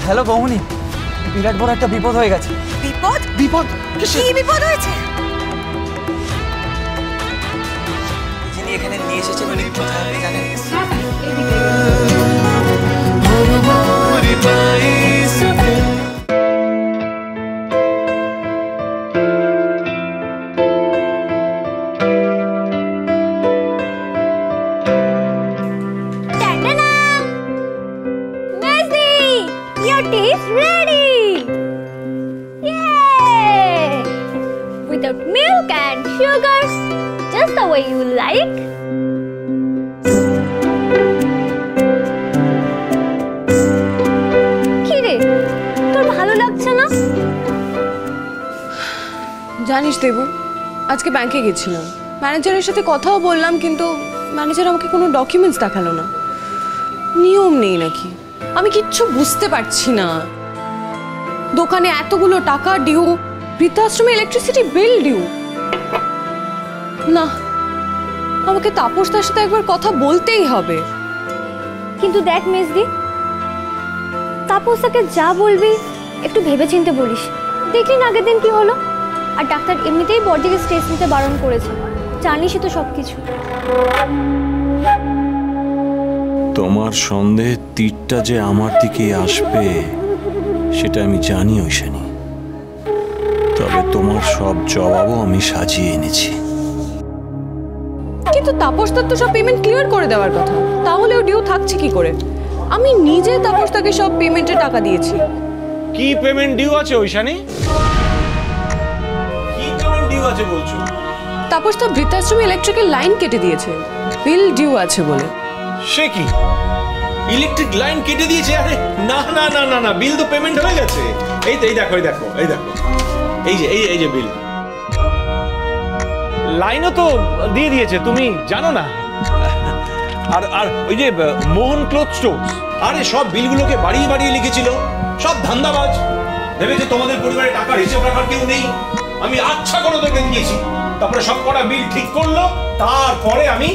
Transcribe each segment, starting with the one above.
Hello বৌনি, বিরাট বড় একটা বিপদ হয়ে গেছে। বিপদ? বিপদ? কি বিপদ হয়েছে? যিনি এখানে নিয়ে এসেছেন উনি কোথায় আপনি জানেন? Milk and sugars, just the way you like. কি রে, তোর ভালো লাগছে না? জানিস দেবু, আজকে ব্যাংকে গেছিলাম, ম্যানেজারের সাথে কথাও বললাম, কিন্তু ম্যানেজার আমাকে কোনো ডকুমেন্টস দেখালো না। নিয়ম নেই নাকি? আমি কিচ্ছু বুঝতে পারছি না। দোকানে এতগুলো টাকা ডিউ, বৃদ্ধাশ্রমে ইলেকট্রিসিটি বিল ডিউ। না, আমাকে তাপসদার সাথে একবার কথা বলতেই হবে। কিন্তু দেখ মেজদি, তাপসদাকে যা বলবি একটু ভেবেচিন্তে বলিস। দেখলি না আগের দিন কি হলো? আর ডাক্তার এমনিতেই বডিকে স্ট্রেস নিতে বারণ করেছে, জানিসই তো সবকিছু। তোমার সন্দেহের তীরটা যে আমার দিকে আসবে সেটা আমি জানি ঐশানী, তবে তোমার সব জবাবও আমি সাজিয়ে এনেছি। কিন্তু তাপসদার তো সব পেমেন্ট ক্লিয়ার করে দেওয়ার কথা, তাহলেও ডিউ থাকছে কি করে? আমি নিজে তাপসদাকে সব পেমেন্টের টাকা দিয়েছি। কি পেমেন্ট ডিউ আছে ঐশানী? কি পেমেন্ট ডিউ আছে বলছো? তাপসদা বৃদ্ধাশ্রমে ইলেকট্রিকের লাইন কেটে দিয়েছে, বিল ডিউ আছে বলে। সে কি, ইলেকট্রিক লাইন কেটে দিয়েছে? আরে না না না না না, বিল তো পেমেন্ট হয়ে গেছে। এই তো, এই দেখো এই দেখো এই দেখো, এই যে বিল। লাইনও তো দিয়ে দিয়েছে, তুমি জানো না? আর আর ওই যে মোহন ক্লথ স্টোর্স, আরে সব বিলগুলোকে বাড়িয়ে বাড়িয়ে লিখেছিল। সব ধান্দাবাজ, ভেবেছে তোমাদের পরিবারে টাকার হিসেব রাখার কেউ নেই। আমি আচ্ছা করে তোকে দিয়েছি, তারপরে সব কটা বিল ঠিক করলো, তারপরে আমি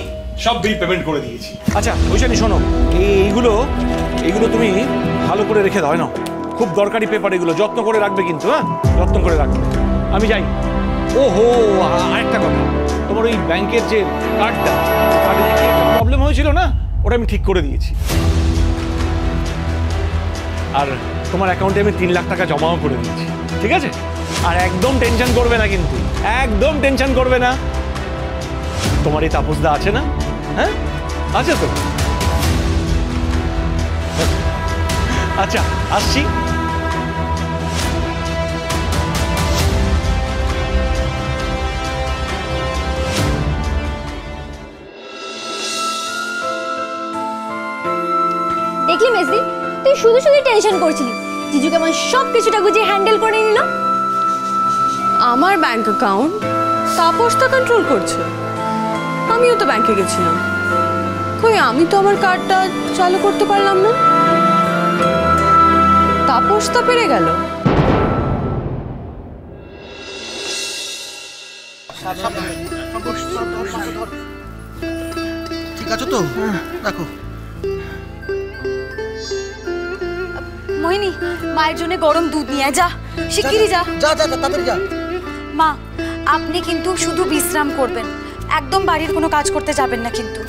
সব বিল পেমেন্ট করে দিয়েছি। আচ্ছা ঐশানী শোনো, এইগুলো তুমি ভালো করে রেখে দাও না, খুব দরকারি পেপার, এগুলো যত্ন করে রাখবে কিন্তু। হ্যাঁ, যত্ন করে রাখবে। আমি যাই। ওহো, আরেকটা কথা, তোমার ওই ব্যাংকের যে কার্ডে যে প্রবলেম হয়েছিল না, ওটা আমি ঠিক করে দিয়েছি। আর তোমার অ্যাকাউন্টে আমি 3 লাখ টাকা জমাও করে দিয়েছি, ঠিক আছে? আর একদম টেনশন করবে না কিন্তু, একদম টেনশন করবে না। তোমার এই তাপসদা আছে না? হ্যাঁ, আছে তো? আচ্ছা, আসছি। দেখলি মেজদি, তুই শুধু শুধু টেনশন করছিলি। জিজু কেমন সব কিছুটা গুছিয়ে হ্যান্ডেল করে নিল। আমার ব্যাংক অ্যাকাউন্ট তাপসদা কন্ট্রোল করছে। আমিও তো ব্যাংকে গেছিলাম, কই আমি তো আমার কার্ডটা চালু করতে পারলাম না। তাপসদা পেরে গেল। ঠিক আছে তো? দেখো মোহিনী, মায়ের জন্য গরম দুধ নিয়ে যা, শিগগিরই যা। যা যা তাড়াতাড়ি যা। মা, আপনি কিন্তু শুধু বিশ্রাম করবেন, একদম বাড়ির কোনো কাজ করতে যাবেন না কিন্তু।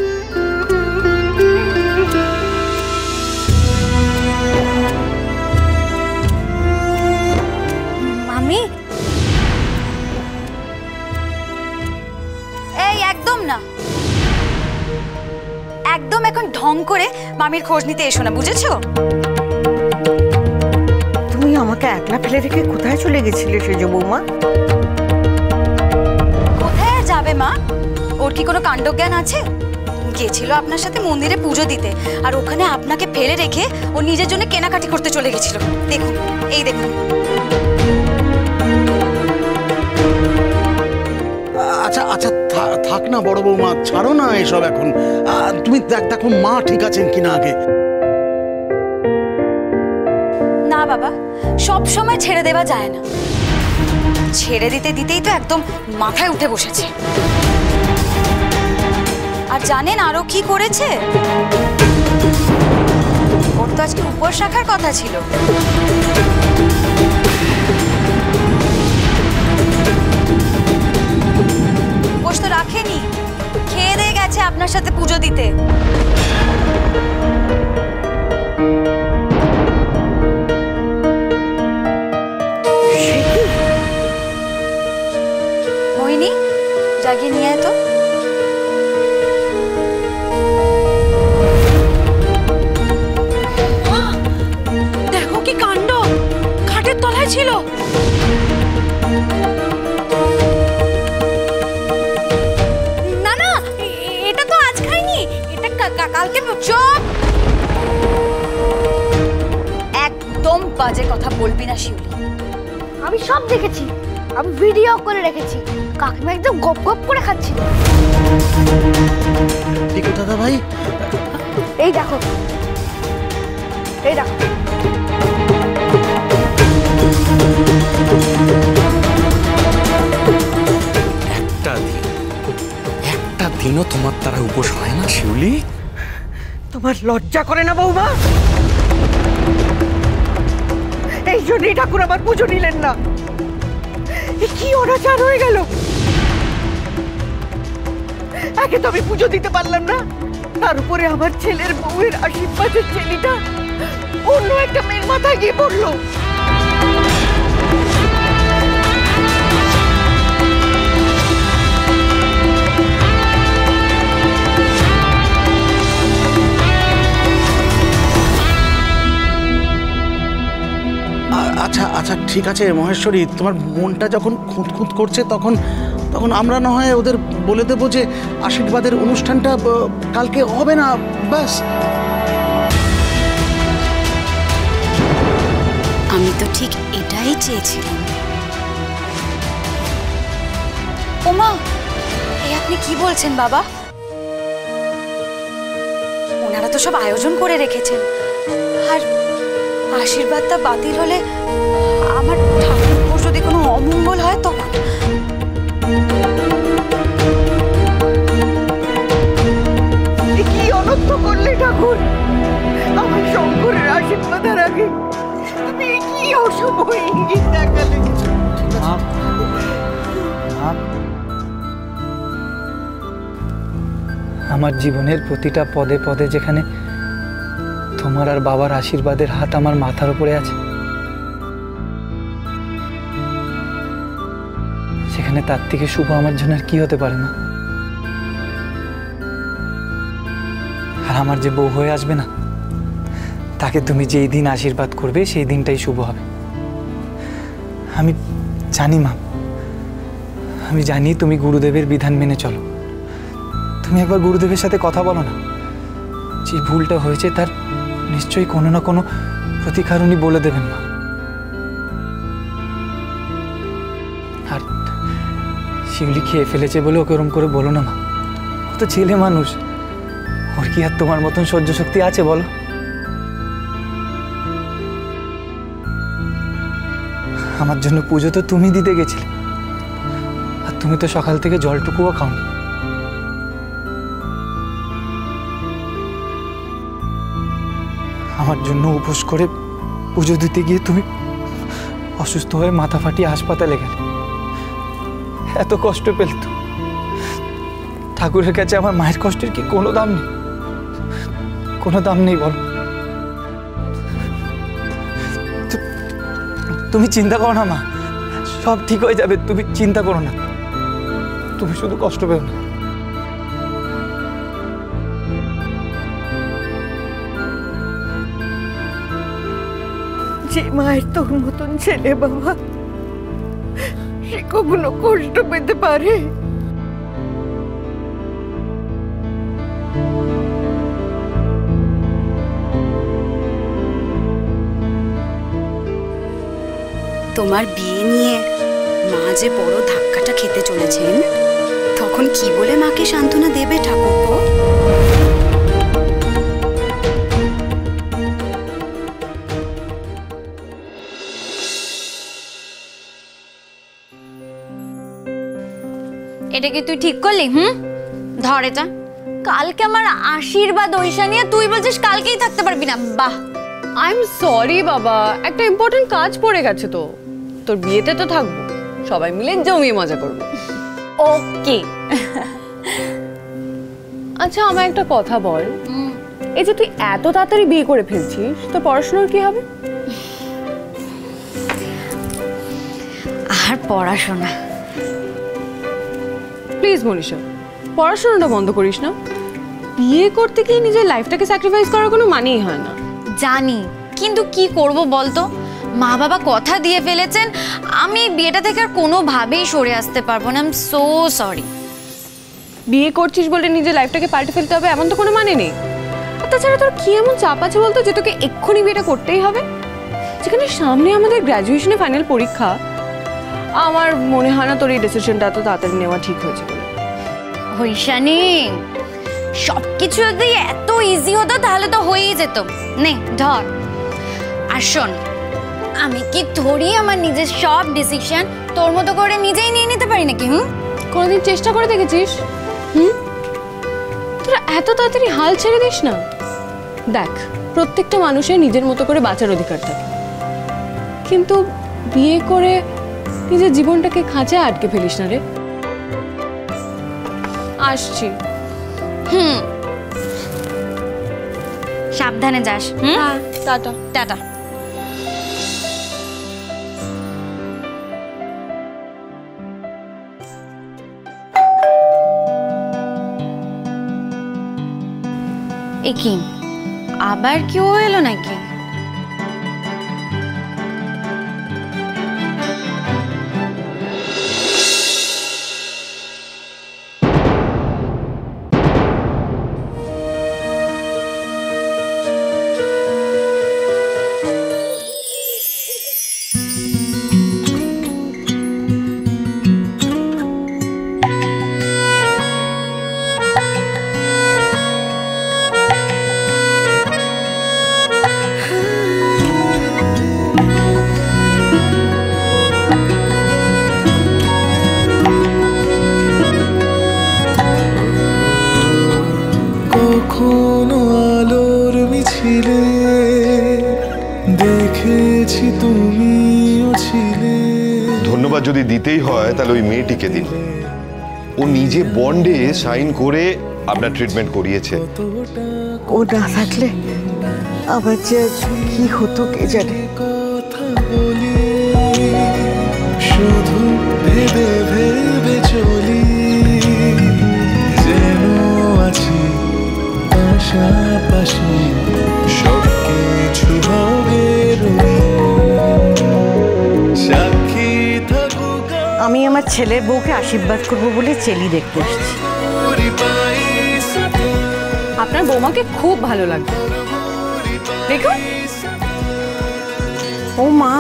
মামি, এই একদম না, একদম এখন ঢং করে মামির খোঁজ নিতে এসো না, বুঝেছো? তুমি আমাকে একলা ফেলে রেখে কোথায় চলে গেছিলে সেজ বৌমা? কোথায় যাবে মা? ওর কি কোনো কাণ্ডজ্ঞান আছে? গেছিল আপনার সাথে মন্দিরে পুজো দিতে, আর ওখানে আপনাকে ফেলে রেখে ও নিজের জন্য কেনাকাটি করতে চলে গেছিল। দেখুন, এই দেখুন। আচ্ছা আচ্ছা থাক না বড় বৌমা, ছাড়ো না এসব এখন। তুমি দেখো মা ঠিক আছেন কিনা আগে। না বাবা, সব সময় ছেড়ে দেওয়া যায় না। ছেড়ে দিতে দিতেই তো একদম মাথায় উঠে বসেছে। আর জানেন আরো কি করেছে? ওর তো আজকে উপোস রাখার কথা ছিল। উপোস তো রাখেনি, খেয়ে দিয়ে গেছে আপনার সাথে পুজো দিতে। মোহিনী, জাগিয়ে নিয়ে আয় তো। দেখো কি কাণ্ড, খাটের তলায় ছিল। না না, এটা তো আজ খাইনি, এটা কালকে। চুপ! একদম বাজে কথা বলবি না শিউলি। আমি সব দেখেছি, আমি ভিডিও করে রেখেছি। কাকিমা একদম গপ গপ করে খাচ্ছিল। ঠিক দাদা ভাই, এই দেখো, এই দেখো। একটা দিনও তোমার দ্বারা উপোস হয় না শিউলি? তোমার লজ্জা করে না বৌমা? এই জন্যই ঠাকুর আবার পুজো নিলেন না। এ কি অনাচার হয়ে গেল! আগে তো আমি পুজো দিতে পারলাম না, তার উপরে আমার ছেলের বউয়ের আশীর্বাদের ছেলেটা অন্য একটা মেয়ের মাথায় গিয়ে পড়লো। আচ্ছা আচ্ছা ঠিক আছে মহেশ্বরী, তোমার মনটা যখন খুঁতখুঁত করছে তখন তখন আমরা না হয় ওদের বলে দেবো যে আশীর্বাদের অনুষ্ঠানটা কালকে হবে না, ব্যাস। আমি তো ঠিক এটাই চেয়েছিলাম। ওমা, এই আপনি কি বলছেন বাবা? ওনারা তো সব আয়োজন করে রেখেছেন, আর আশীর্বাদটা বাতিল হলে আমার ঠাকুর যদি কোনো অমঙ্গল হয় তখন। কি অনর্থ করলে ঠাকুর! আমার শঙ্করের আশীর্বাদের আগে তুমি কি অশুভ ইঙ্গিত দেখালে! আমার জীবনের প্রতিটা পদে পদে যেখানে তোমার আর বাবার আশীর্বাদের হাত আমার মাথার উপরে আছে, সেখানে তার থেকে শুভ আমার জন্য আর কি হতে পারে মা? আর আমার যে বউ হয়ে আসবে না, তাকে তুমি যেই দিন আশীর্বাদ করবে সেই দিনটাই শুভ হবে। আমি জানি মা, আমি জানি তুমি গুরুদেবের বিধান মেনে চলো। তুমি একবার গুরুদেবের সাথে কথা বলো না। যে ভুলটা হয়েছে তার নিশ্চয়ই কোনো না কোনো প্রতিকার উনি বলে দেবেন মা। আর শিউলি খেয়ে ফেলেছে বলে ওকে ওরম করে বলো না মা। ও তো ছেলে মানুষ, ওর কি আর তোমার মতন সহ্য শক্তি আছে বলো? আমার জন্য পুজো তো তুমি দিতে গেছিলে, আর তুমি তো সকাল থেকে জলটুকুও খাওনি। আমার জন্য উপোস করে পুজো দিতে গিয়ে তুমি অসুস্থ হয়ে মাথা ফাটিয়ে হাসপাতালে গেলে। এত কষ্ট পেলে তো ঠাকুরের কাছে আমার মায়ের কষ্টের কি কোনো দাম নেই? কোনো দাম নেই বলো? তুমি চিন্তা করো না মা, সব ঠিক হয়ে যাবে। তুমি চিন্তা করো না, তুমি শুধু কষ্ট পেও না। যে মায়ের তোর মতন ছেলে বাবা, সে কখনো কষ্ট পেতে পারে? তোমার বিয়ে নিয়ে মা যে বড় ধাক্কাটা খেতে চলেছেন এখন কি বলে মাকে সান্ত্বনা দেবে ঠাকুরপো? এটা কি তুই ঠিক করলি? ধর এটা। কালকে আমার আশীর্বাদ ঐশা নিয়ে তুই বলছিস কালকেই থাকতে পারবি না? বাহ! আই এম সরি বাবা, একটা ইম্পর্টেন্ট কাজ পড়ে গেছে তো। তোর বিয়েতে তো থাকবো, সবাই মিলে জমিয়ে মজা করবো। ওকে। আচ্ছা আমায় একটা কথা বল, এই যে তুই এত তাড়াতাড়ি বিয়ে করে ফেলছিস, তোর পড়াশোনার কি হবে? আর পড়াশোনা? প্লিজ মনীষা, পড়াশোনাটা বন্ধ করিস না। বিয়ে করতে গিয়ে নিজের লাইফটাকে স্যাক্রিফাইস করার কোনো মানেই হয় না। জানি, কিন্তু কি করব বলতো? মা বাবা কথা দিয়ে ফেলেছেন, আমি বিয়েটা থেকে আর কোনোভাবেই সরে আসতে পারবো না। I am so sorry. বিয়ে করছিস বলে নিজের লাইফটাকে পাল্টে ফেলতে হবে এমন তো কোনো মানে নেই। আর তাছাড়া তোর কি এমন চাপ আছে বলতো যে তোকে এক্ষুনি বিয়েটা করতেই হবে? যেখানে সামনে আমাদের গ্র্যাজুয়েশনে ফাইনাল পরীক্ষা। আমার মনে হয় না তোর এই ডিসিশনটা এত তাড়াতাড়ি নেওয়া ঠিক হয়েছে বলে। হইশানি, সবকিছু যদি এত ইজি হতো তাহলে তো হয়েই যেত। নে ধর। আর শোন, আমি কি থোড়ি আমার নিজের সব ডিসিশন তোর মতো করে নিজেই নিয়ে নিতে পারি নাকি? কোনোদিন চেষ্টা করে দেখেছিস? তোরা এত তাড়াতাড়ি হাল ছেড়ে দিস না। দেখ, প্রত্যেকটা মানুষের নিজের মতো করে বাঁচার অধিকার থাকে, কিন্তু বিয়ে করে নিজের জীবনটাকে খাঁচায় আটকে ফেলিস না রে। আসছি। সাবধানে যাস। টাটা। টাটা। এ কি, আবার কেউ এলো নাকি? কখনো আলোর মিছিলে দেখেছি তুমিও ছিলে। ধন্যবাদ যদি দিতেই হয় তাহলে ওই মেয়েটিকে দিন। ও নিজে বন্ডে সাইন করে আপনার ট্রিটমেন্ট করিয়েছে। ও না থাকলে আবার যে কি হতো কে জানে। কথা বলি শুধু ভেবে ভেবে চলি, যেন আছি পাশাপাশি, সব কিছু হবে সাক্ষী থাকুক। আমি আমার ছেলের বউকে আশীর্বাদ করবো বলে চেলি দেখতে এসেছি। আপনার বৌমাকে খুব ভালো লাগবে, দেখুন। ও মা,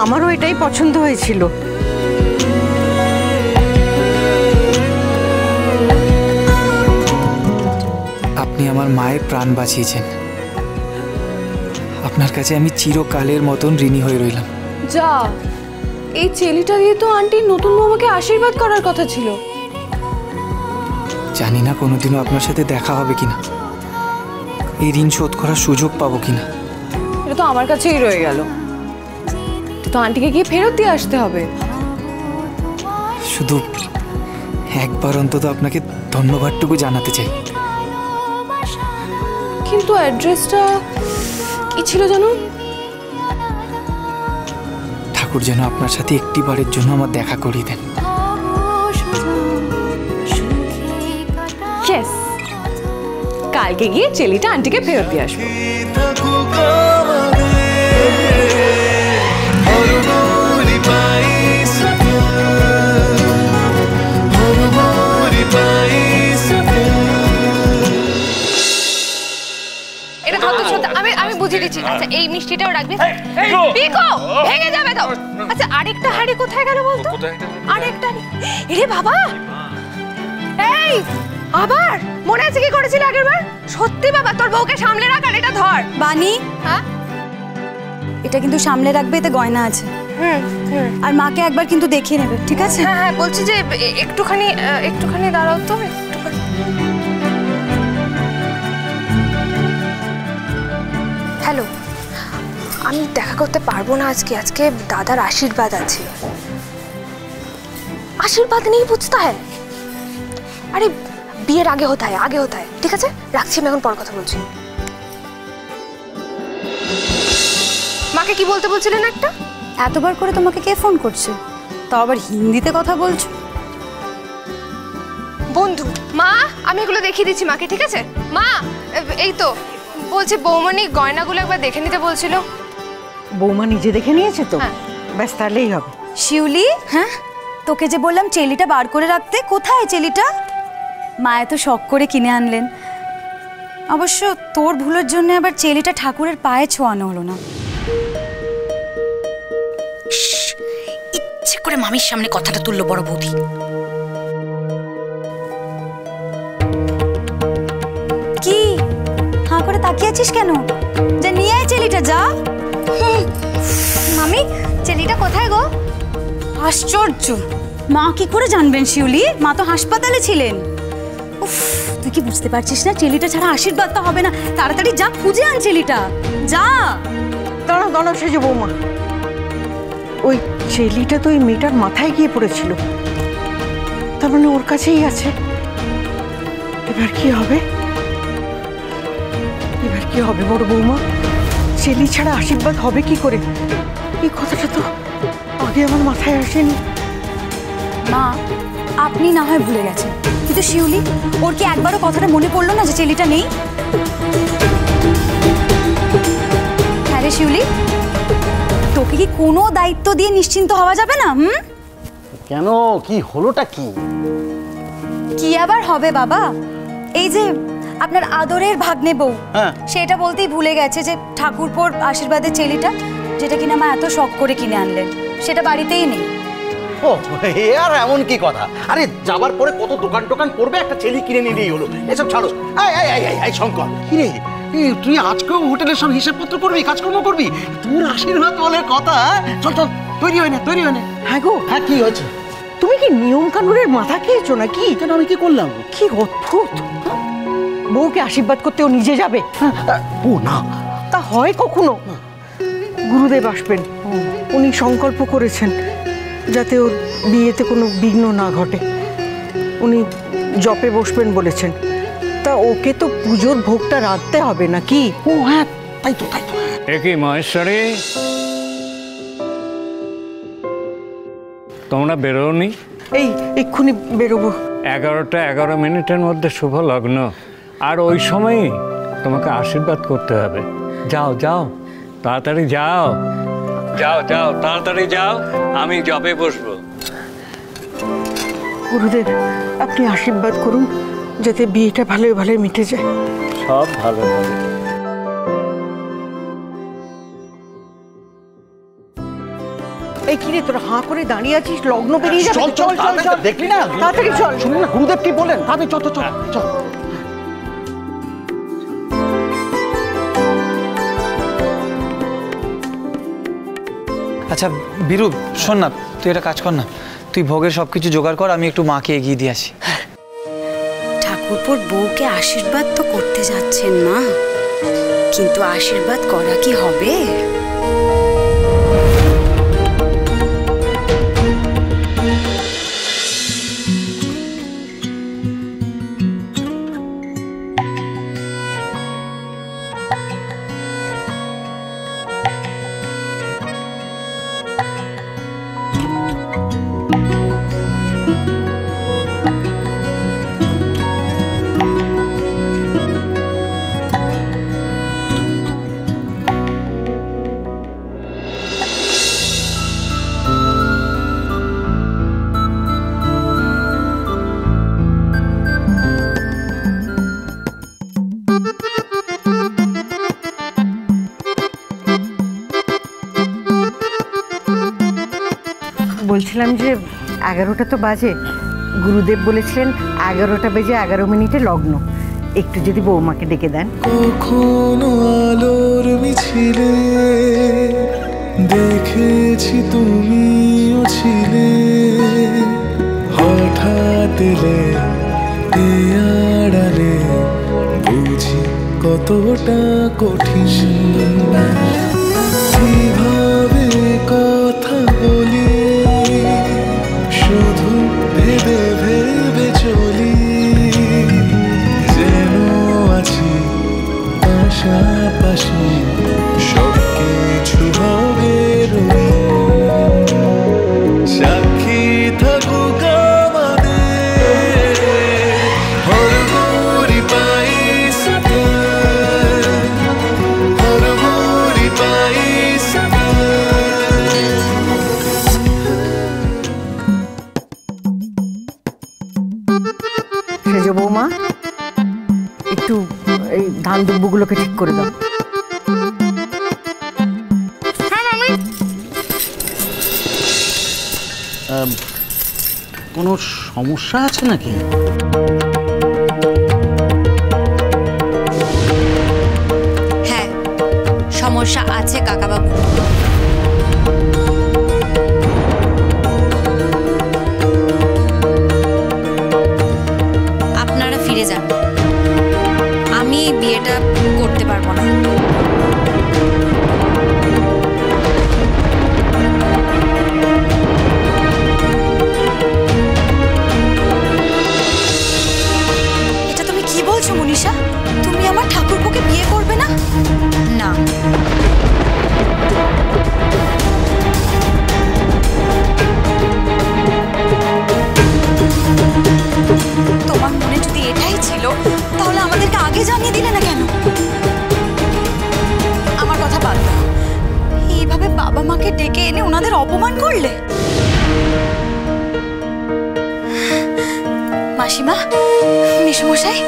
আমারও এটাই পছন্দ হয়েছিল। আপনি আমার মায়ের প্রাণ বাঁচিয়েছেন। আপনার কাছে আমি চিরকালের মতন ঋণী হয়ে রইলাম। যা, এই চেলিটা দিয়ে তো আন্টির নতুন বৌমাকে আশীর্বাদ করার কথা ছিল। জানি না কোনোদিনও আপনার সাথে দেখা হবে কিনা, এই ঋণ শোধ করার সুযোগ পাবো কিনা। এটা তো আমার কাছেই রয়ে গেল, তো আন্টিকে গিয়ে ফেরত দিয়ে আসতে হবে। শুধু একবার অন্তত আপনাকে ধন্যবাদটুকু জানাতে চাই। কিন্তু অ্যাড্রেসটা কি ছিল জানো? ঠাকুর যেন আপনার সাথে একটি বারের জন্য আমার দেখা করিয়ে দেন। ইয়েস, কালকে গিয়ে চেলিটা আন্টিকে ফেরত দিয়ে আসবো। আমি বুঝিয়ে দিচ্ছি। আচ্ছা, এই মিষ্টিটাও রাখবি। পিকো, ভেঙে যাবে তো। আচ্ছা, আরেকটা হাড়ি কোথায় গেল বলতো? আরেকটা। এরে বাবা, এই আবার মনে আছে কি করেছিল আগেরবার? সত্যি বাবা, তোর বউকে সামলে রাখ আর এটা ধর। বানি, হ্যাঁ এটা কিন্তু সামলে রাখবে, এতে গয়না আছে। আর মাকে একবার কিন্তু দেখিয়ে নেবে, ঠিক আছে? হ্যাঁ হ্যাঁ, বলছি যে একটুখানি দাঁড়াও তো, একটুখানি। হ্যালো, আমি দেখা করতে পারবো না আজকে দাদার আশীর্বাদ আছে। আশীর্বাদ নেই বুঝতে হয়? আরে বিয়ের আগে হতে হয়, ঠিক আছে? রাখছি, আমি এখন পর কথা বলছি। মাকে কি বলতে বলছিলেন একটা? এতবার করে তোমাকে কে ফোন করছে, তাও আবার হিন্দিতে কথা বলছো? বন্ধু। মা, আমি এগুলো দেখিয়ে দিচ্ছি মাকে, ঠিক আছে? মা, এই তো বলছে বৌমনি গয়নাগুলো একবার দেখে নিতে বলছিল। বৌমা নিজে দেখে নিয়েছে তো? ব্যাস, তাহলেই হবে। শিউলি, হ্যাঁ তোকে যে বললাম চেলিটা বার করে রাখতে, কোথায় চেলিটা? মা এত শখ করে কিনে আনলেন। অবশ্য তোর ভুলের জন্য আবার চেলিটা ঠাকুরের পায়ে ছোঁয়ানো হলো না। ইচ্ছে করে মামির সামনে কথাটা তুললো বড় বৌদি। কি হাঁ করে তাকিয়ে আছিস কেন? যা নিয়ে আয় চেলিটা, যা। মামি, চেলিটা কোথায় গো? আশ্চর্য, মা কি করে জানবেন শিউলি? মা তো হাসপাতালে ছিলেন। উফ, তুই কি বুঝতে পারছিস না? চেলিটা ছাড়া আশীর্বাদ তো হবে না। তাড়াতাড়ি যা, খুঁজে আন চেলিটা, যা। দাঁড়াও সেজে বৌমা, ওই চেলিটা তো ওই মেয়েটার মাথায় গিয়ে পড়েছিল, তার মানে ওর কাছেই আছে। এবার কি হবে বড় বৌমা? চেলি ছাড়া আশীর্বাদ হবে কি করে? এই কথাটা তো আগে আমার মাথায় আসেনি। মা, আপনি না হয় ভুলে গেছেন, কিন্তু শিউলি, ওর কি একবারও কথাটা মনে পড়লো না যে চেলিটা নেই? হ্যাঁ রে শিউলি, তোকে কি কোনো দায়িত্ব দিয়ে নিশ্চিন্ত হওয়া যাবে না? কেন, কি হলোটা কি? কি আবার হবে বাবা? এই যে আপনার আদরের ভাগ্নে বউ, সেটা বলতেই ভুলে গেছে যে ঠাকুরপোর আশীর্বাদের চেলিটা, যেটা কিনা মা এত শখ করে কিনে আনলেন, সেটা বাড়িতেই নেই। ও, এ আর এমন কি কথা? আরে যাবার পরে কত দোকান করবে, একটা চেলি কিনে নিলেই হলো। এসব ছাড়ো। এই শঙ্কর, কি রে, তুই আজকেও হোটেলের সব হিসেবপত্র করবি, কাজকর্ম করবি? তোর আশীর্বাদ বলে কথা। চল তৈরি হয় না। হ্যাঁ গো, হ্যাঁ, কি হয়েছে? তুমি কি নিয়ম কানুনের মাথা খেয়েছো নাকি? কেন, আমি কি করলাম? কি অদ্ভুত! বউকে আশীর্বাদ করতে ও নিজে যাবে? ও না, তা হয় কখনো? গুরুদেব আসবেন, উনি সংকল্প করেছেন যাতে ওর বিয়েতে কোনো বিঘ্ন না ঘটে। উনি জপে বসবেন বলেছেন। তা ওকে তো পুজোর ভোগটা রাখতে হবে নাকি? ও হ্যাঁ, তাই তো। একই মহেশ্বরী, তোমরা বেরোনি? এই এক্ষুনি বেরোবো। 11টা 11 মিনিটের মধ্যে শুভ লগ্ন, আর ওই সময়ই তোমাকে আশীর্বাদ করতে হবে। যাও তাড়াতাড়ি যাও, তাড়াতাড়ি যাও, আমি জবে বসবো। গুরুদেব, আপনি আশীর্বাদ করুন যাতে বিয়েটা ভালোই মিটে যায়। সব ভালো হবে। এই কিরে, তোরা হাঁ করে দাঁড়িয়ে আছিস, লগ্ন পেরিয়ে যাবে। চল, দেখলি না? তাড়াতাড়ি চল। শুনুন না, গুরুদেব কি বলেন? তাড়াতাড়ি চল। আচ্ছা বীরু, শোন না, তুই একটা কাজ কর না, তুই ভোগের সবকিছু জোগাড় কর, আমি একটু মাকে এগিয়ে দিয়ে আসি। ঠাকুরপোর বউকে আশীর্বাদ তো করতে যাচ্ছেন না, কিন্তু আশীর্বাদ করা কি হবে? বলছিলাম যে 11টা তো বাজে, গুরুদেব বলেছিলেন 11টা বেজে 11 মিনিটে লগ্ন। একটু যদি বৌমাকে ডেকে দেন। কখনো আলোর মিছিলে দেখেছি তুমিও ছিলে, হঠাৎ এলে এ আড়ালে বুঝি কতটা কঠিন। কিভাবে কথা বলি শুধু ভেবে ভেবে চলি, যেন আছি পাশাপাশি সব কিছু হবে রঙিন। সাক্ষী থাকুক আমাদের হরগৌরী পাইসাতে, হরগৌরী পাইসাতে। সেজ বৌমা, একটু এই ধান দুব্বগুলোকে ঠিক করে দাও। কোনো সমস্যা আছে নাকি? হ্যাঁ, সমস্যা আছে কাকাবাবু। আপনারা ফিরে যান, আমি বিয়েটা করতে পারবো না। এটা তুমি কি বলছো মনীষা? তুমি আমার ঠাকুরপোকে বিয়ে করবে না? না, তোমার মনে যদি এটাই ছিল তাহলে আমাদেরকে আগে জানিয়ে দিলে না কেন? আমার কথা বাদ দাও, এইভাবে বাবা মাকে ডেকে এনে ওনাদের অপমান করলে। মাসিমা, মেসোমশাই,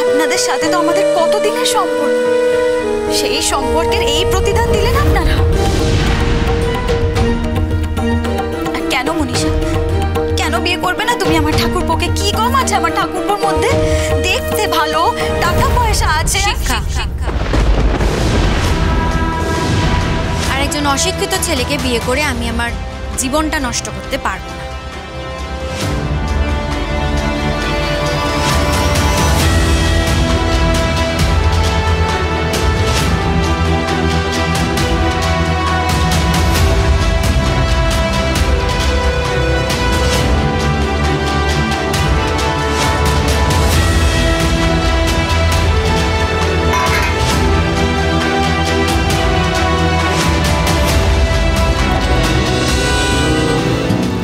আপনাদের সাথে তো আমাদের কতদিনের সম্পর্ক, সেই সম্পর্কের এই প্রতিদান দিলেন আপনারা। আর কেন মনীষা, কেন বিয়ে করবে না তুমি আমার ঠাকুরপোকে? কি কম আছে আমার ঠাকুরপোর মধ্যে? দেখতে ভালো, টাকা পয়সা আছে। শিক্ষা। আর একজন অশিক্ষিত ছেলেকে বিয়ে করে আমি আমার জীবনটা নষ্ট করতে পারবো না।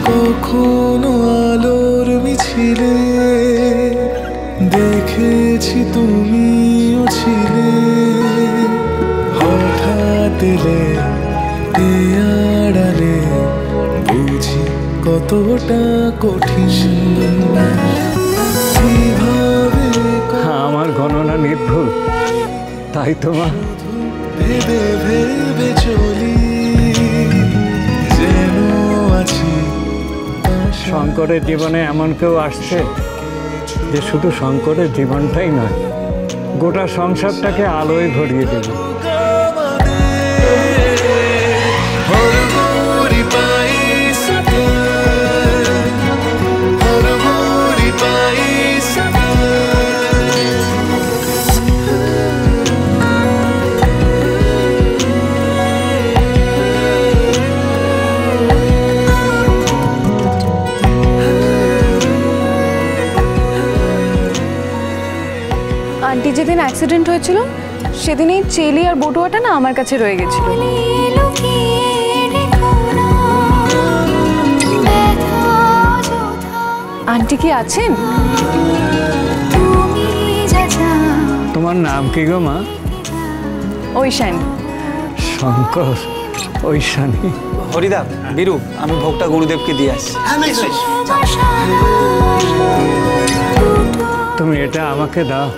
কখনো আলোর মিছিলে দেখেছি তুমিও ছিলে, হঠাৎ এলে এ আড়ালে বুঝি কতটা কঠিন। কিভাবে আমার গণনা নির্ভুল, তাই তো মা। ভেবে ভেবে চলি, যেন আছি শঙ্করের জীবনে এমন কেউ আসছে যে শুধু শঙ্করের জীবনটাই নয়, গোটা সংসারটাকে আলোয় ভরিয়ে দেবে। হরগৌরী পাইসাতে, হরগৌরী পাইসাতে। আন্টি যেদিন অ্যাক্সিডেন্ট হয়েছিল সেদিন এই চেলি আর বটুয়াটা না আমার কাছে রয়ে গেছিল। আন্টি কি আছেন? তোমার নাম কি গো মা? ঐশানী। শঙ্কর, ঐশানী। হরিদা, বীরু, আমি ভোগটা গুরুদেবকে দিয়ে আসছি। তুমি এটা আমাকে দাও,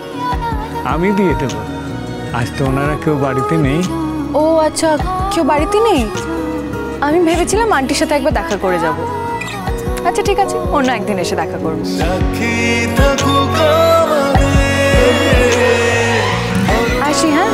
আমি দিয়ে দেবো। আজ তো ওনারা কেউ বাড়িতে নেই। ও আচ্ছা, কেউ বাড়িতে নেই। আমি ভেবেছিলাম আন্টির সাথে একবার দেখা করে যাব। আচ্ছা ঠিক আছে, অন্য একদিন এসে দেখা করবো। আসি, হ্যাঁ।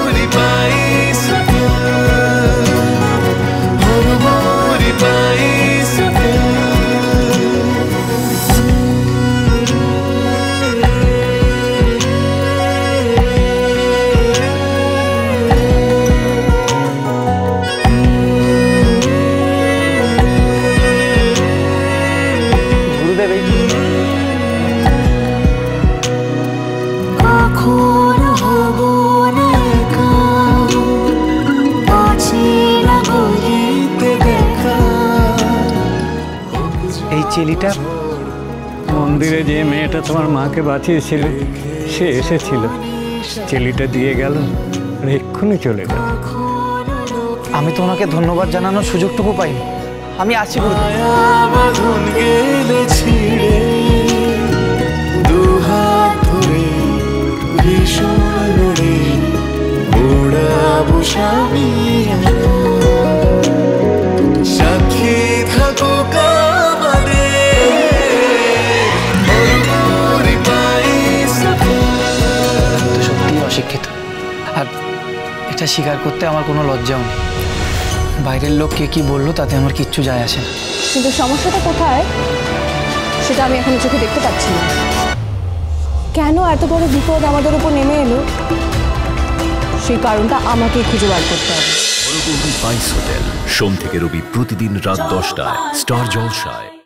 এই চেলিটা মন্দিরে যে মেয়েটা তোমার মাকে বাঁচিয়েছিল সে এসেছিল, চেলিটা দিয়ে গেল আর এক্ষুনি চলে গেল। আমি তো ওনাকে ধন্যবাদ জানানোর সুযোগটুকু পাইনি। আমি আসছি গুরুদেব। সত্যি অশিক্ষিত, আর এটা স্বীকার করতে আমার কোনো লজ্জাও নেই। বাইরের লোক কে কি বললো তাতে আমার কিচ্ছু যায় আসে না। কিন্তু সমস্যাটা কোথায় সেটা আমি এখন চোখে দেখতে পাচ্ছি না। কেন এত বড় বিপদ আমাদের উপর নেমে এলো, সেই কারণটা আমাকে খুঁজে বার করতে হবে। স্পাইস হোটেল, সোম থেকে রবি প্রতিদিন রাত 10টায় স্টার জলসায়।